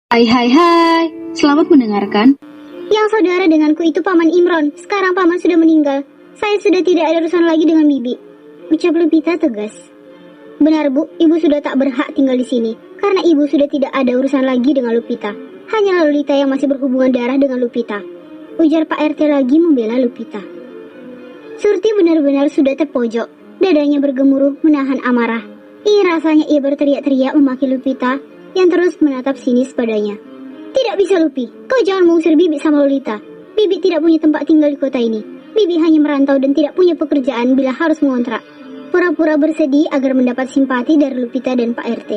Hai, selamat mendengarkan. Yang saudara denganku itu Paman Imron. Sekarang Paman sudah meninggal. Saya sudah tidak ada urusan lagi dengan Bibi, ucap Lupita tegas. Benar Bu, Ibu sudah tak berhak tinggal di sini, karena Ibu sudah tidak ada urusan lagi dengan Lupita. Hanya Lolita yang masih berhubungan darah dengan Lupita, ujar Pak RT lagi membela Lupita. Surti benar-benar sudah terpojok, dadanya bergemuruh menahan amarah. Ingin rasanya ia berteriak-teriak memaki Lupita yang terus menatap sinis padanya. Tidak bisa Lupi, kau jangan mengusir Bibi sama Lolita. Bibi tidak punya tempat tinggal di kota ini. Bibi hanya merantau dan tidak punya pekerjaan bila harus mengontrak. Pura-pura bersedih agar mendapat simpati dari Lupita dan Pak RT.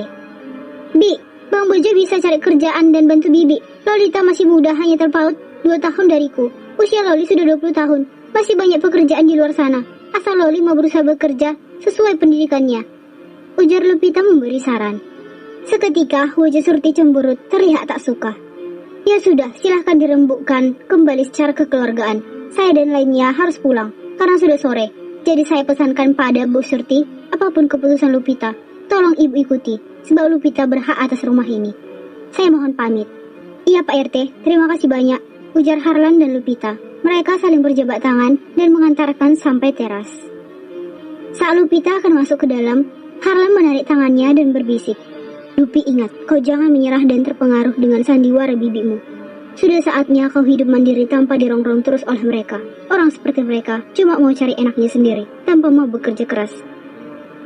Bi, Bang Bojo bisa cari kerjaan dan bantu Bibi. Lolita masih muda, hanya terpaut 2 tahun dariku. Usia Loli sudah 20 tahun. Masih banyak pekerjaan di luar sana. Asal Loli mau berusaha bekerja sesuai pendidikannya, ujar Lupita memberi saran. Seketika wajah Surti cemberut terlihat tak suka. Ya sudah, silahkan dirembukkan kembali secara kekeluargaan. Saya dan lainnya harus pulang karena sudah sore. Jadi saya pesankan pada Bu Surti, apapun keputusan Lupita, tolong Ibu ikuti, sebab Lupita berhak atas rumah ini. Saya mohon pamit. Iya Pak RT, terima kasih banyak, ujar Harlan dan Lupita. Mereka saling berjabat tangan dan mengantarkan sampai teras. Saat Lupita akan masuk ke dalam, Harlan menarik tangannya dan berbisik. Lupi, ingat, kau jangan menyerah dan terpengaruh dengan sandiwara bibimu. Sudah saatnya kau hidup mandiri tanpa dirongrong terus oleh mereka. Orang seperti mereka cuma mau cari enaknya sendiri, tanpa mau bekerja keras.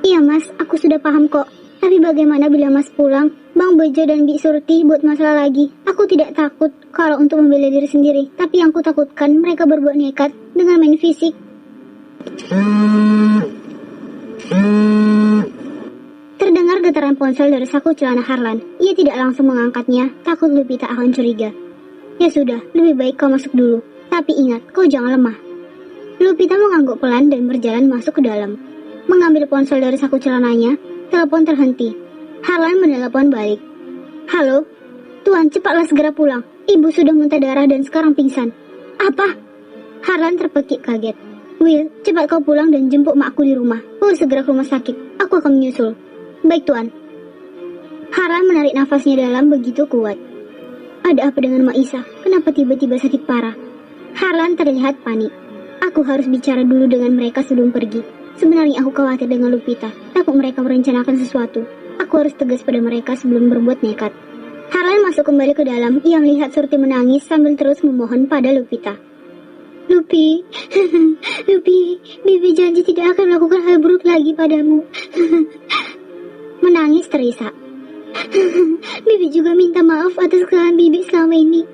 Iya Mas, aku sudah paham kok. Tapi bagaimana bila Mas pulang, Bang Bejo dan Bi Surti buat masalah lagi? Aku tidak takut kalau untuk membela diri sendiri, tapi yang kutakutkan mereka berbuat nekat dengan main fisik. Terdengar getaran ponsel dari saku celana Harlan. Ia tidak langsung mengangkatnya, takut Lupita akan curiga. Ya sudah, lebih baik kau masuk dulu. Tapi ingat, kau jangan lemah. Lupita mengangguk pelan dan berjalan masuk ke dalam. Mengambil ponsel dari saku celananya, telepon terhenti. Harlan menelepon balik. Halo? Tuan, cepatlah segera pulang. Ibu sudah muntah darah dan sekarang pingsan. Apa? Harlan terpekik kaget. Will, cepat kau pulang dan jemput makku di rumah. Segera ke rumah sakit. Aku akan menyusul. Baik Tuan. Harlan menarik nafasnya dalam begitu kuat. Ada apa dengan Mak Isa? Kenapa tiba-tiba sakit parah? Harlan terlihat panik. Aku harus bicara dulu dengan mereka sebelum pergi. Sebenarnya aku khawatir dengan Lupita. Takut mereka merencanakan sesuatu. Aku harus tegas pada mereka sebelum berbuat nekat. Harlan masuk kembali ke dalam. Ia melihat Surti menangis sambil terus memohon pada Lupita. Lupi, Lupi, Bibi janji tidak akan melakukan hal buruk lagi padamu. Menangis terisak. Bibi juga minta maaf atas kesalahan Bibi selama ini.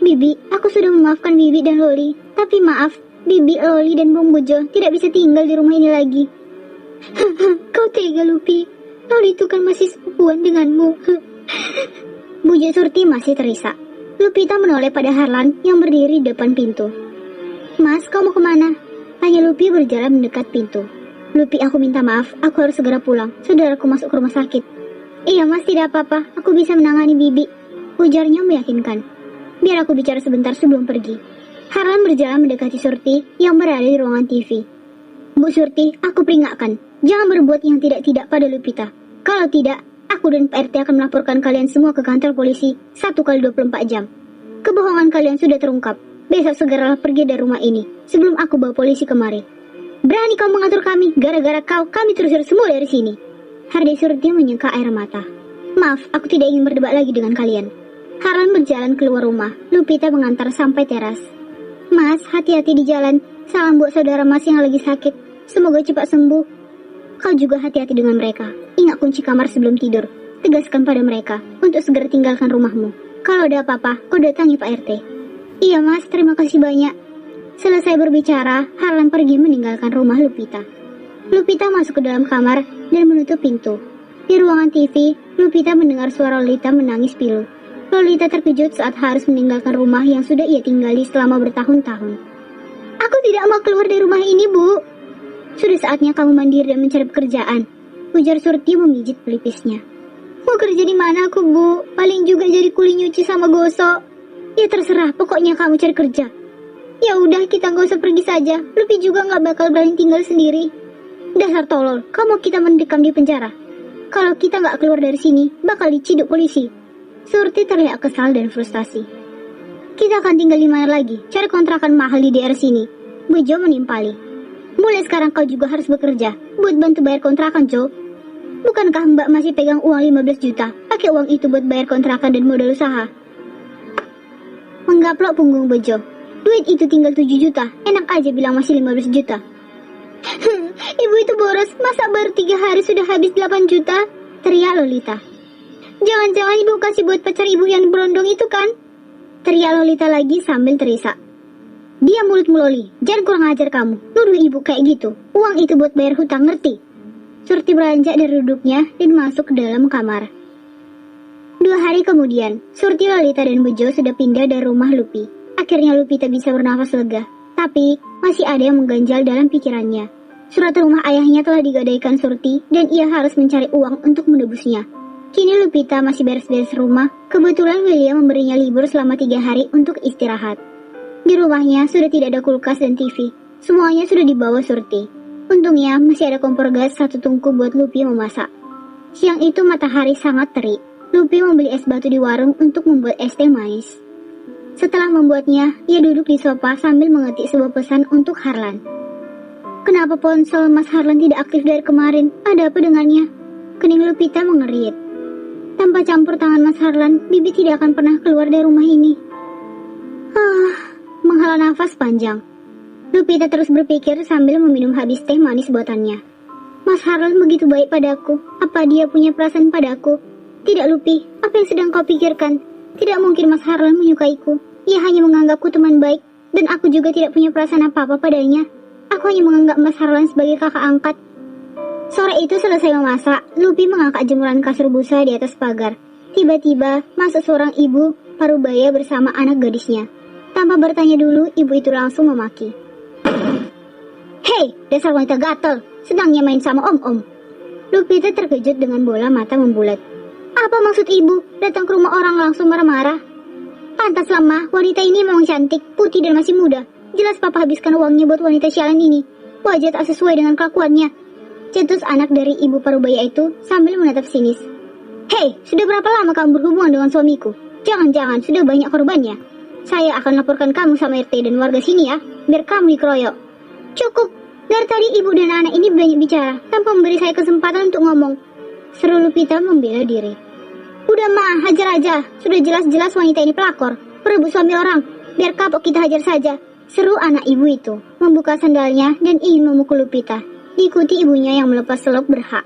Bibi, aku sudah memaafkan Bibi dan Loli. Tapi maaf, Bibi, Loli dan Bang Bojo tidak bisa tinggal di rumah ini lagi. Kau tega Lupi. Loli itu kan masih sepupuan denganmu. Bujuk Surti masih terisak. Lupita menoleh pada Harlan yang berdiri di depan pintu. Mas, kau mau kemana? Tanya Lupi berjalan mendekat pintu. Lupi, aku minta maaf, aku harus segera pulang. Saudaraku masuk ke rumah sakit. Iya mas, tidak apa-apa, aku bisa menangani Bibi, ujarnya meyakinkan. Biar aku bicara sebentar sebelum pergi. Harlan berjalan mendekati Surti yang berada di ruangan TV. Bu Surti, aku peringatkan, jangan berbuat yang tidak-tidak pada Lupita. Kalau tidak, aku dan Pak RT akan melaporkan kalian semua ke kantor polisi 1 kali 24 jam. Kebohongan kalian sudah terungkap. Besok segeralah pergi dari rumah ini sebelum aku bawa polisi kemari. Berani kau mengatur kami, gara-gara kau kami terusir semua dari sini. Hardi Surti menyeka air mata. Maaf, aku tidak ingin berdebat lagi dengan kalian. Harlan berjalan keluar rumah. Lupita mengantar sampai teras. Mas, hati-hati di jalan. Salam buat saudara Mas yang lagi sakit. Semoga cepat sembuh. Kau juga hati-hati dengan mereka. Ingat kunci kamar sebelum tidur. Tegaskan pada mereka untuk segera tinggalkan rumahmu. Kalau ada apa-apa, kau datangi Pak RT. Iya Mas, terima kasih banyak. Selesai berbicara, Harlan pergi meninggalkan rumah Lupita. Lupita masuk ke dalam kamar dan menutup pintu. Di ruangan TV, Lupita mendengar suara Lolita menangis pilu. Lolita terkejut saat harus meninggalkan rumah yang sudah ia tinggali selama bertahun-tahun. Aku tidak mau keluar dari rumah ini, Bu. Sudah saatnya kamu mandiri dan mencari pekerjaan, ujar Surti memijit pelipisnya. Mau kerja di mana aku, Bu? Paling juga jadi kuli nyuci sama gosok. Ya terserah, pokoknya kamu cari kerja. Ya udah, kita gak usah pergi saja. Lupi juga gak bakal berani tinggal sendiri. Dasar tolol, kamu kita mendekam di penjara. Kalau kita gak keluar dari sini, bakal diciduk polisi. Surti terlihat kesal dan frustasi. Kita akan tinggal di mana lagi? Cari kontrakan mahal di daerah sini. Bejo menimpali. Mulai sekarang kau juga harus bekerja buat bantu bayar kontrakan, Jo. Bukankah Mbak masih pegang uang 15 juta? Pakai uang itu buat bayar kontrakan dan modal usaha. Menggaplok punggung Bejo. Duit itu tinggal 7 juta. Enak aja bilang masih 15 juta. Ibu itu boros. Masa baru 3 hari sudah habis 8 juta? Teriak Lolita. Jangan-jangan ibu kasih buat pacar ibu yang berondong itu kan? Teriak Lolita lagi sambil terisak. Dia mulut meloli. Jangan kurang ajar kamu. Nuduh ibu kayak gitu. Uang itu buat bayar hutang, ngerti? Surti beranjak dari duduknya dan masuk ke dalam kamar. 2 hari kemudian, Surti, Lolita, dan Bejo sudah pindah dari rumah Lupi. Akhirnya Lupi tak bisa bernafas lega. Tapi, masih ada yang mengganjal dalam pikirannya. Surat rumah ayahnya telah digadaikan Surti dan ia harus mencari uang untuk menebusnya. Kini Lupita masih beres-beres rumah. Kebetulan William memberinya libur selama 3 hari untuk istirahat. Di rumahnya sudah tidak ada kulkas dan TV. Semuanya sudah dibawa Surti. Untungnya masih ada kompor gas 1 tungku buat Lupi memasak. Siang itu matahari sangat terik. Lupi membeli es batu di warung untuk membuat es teh manis. Setelah membuatnya, ia duduk di sofa sambil mengetik sebuah pesan untuk Harlan. Kenapa ponsel Mas Harlan tidak aktif dari kemarin? Ada apa dengannya? Kening Lupita mengerit. Tanpa campur tangan Mas Harlan, Bibi tidak akan pernah keluar dari rumah ini. Menghela nafas panjang. Lupita terus berpikir sambil meminum habis teh manis buatannya. Mas Harlan begitu baik padaku. Apa dia punya perasaan padaku? Tidak, Lupi. Apa yang sedang kau pikirkan? Tidak mungkin Mas Harlan menyukaiku. Ia hanya menganggapku teman baik. Dan aku juga tidak punya perasaan apa-apa padanya. Aku hanya menganggap Mas Harlan sebagai kakak angkat. Sore itu selesai memasak, Lupi mengangkat jemuran kasur busa di atas pagar. Tiba-tiba masuk seorang ibu parubaya bersama anak gadisnya. Tanpa bertanya dulu, ibu itu langsung memaki. Hei, dasar wanita gatel, sedangnya main sama om-om. Lupita terkejut dengan bola mata membulat. Apa maksud ibu datang ke rumah orang langsung marah-marah? Pantas lama, wanita ini memang cantik, putih dan masih muda. Jelas papa habiskan uangnya buat wanita sialan ini. Wajah tak sesuai dengan kelakuannya. Cetus anak dari ibu parubaya itu sambil menatap sinis. Hei, sudah berapa lama kamu berhubungan dengan suamiku? Jangan-jangan sudah banyak korbannya. Saya akan laporkan kamu sama RT dan warga sini ya, biar kamu dikeroyok. Cukup, dari tadi ibu dan anak ini banyak bicara, tanpa memberi saya kesempatan untuk ngomong. Seru Lupita membela diri. Udah Ma, hajar aja, sudah jelas-jelas wanita ini pelakor, perebut suami orang, biar kapok kita hajar saja. Seru anak ibu itu, membuka sandalnya dan ingin memukul Lupita. Diikuti ibunya yang melepas selop berhak.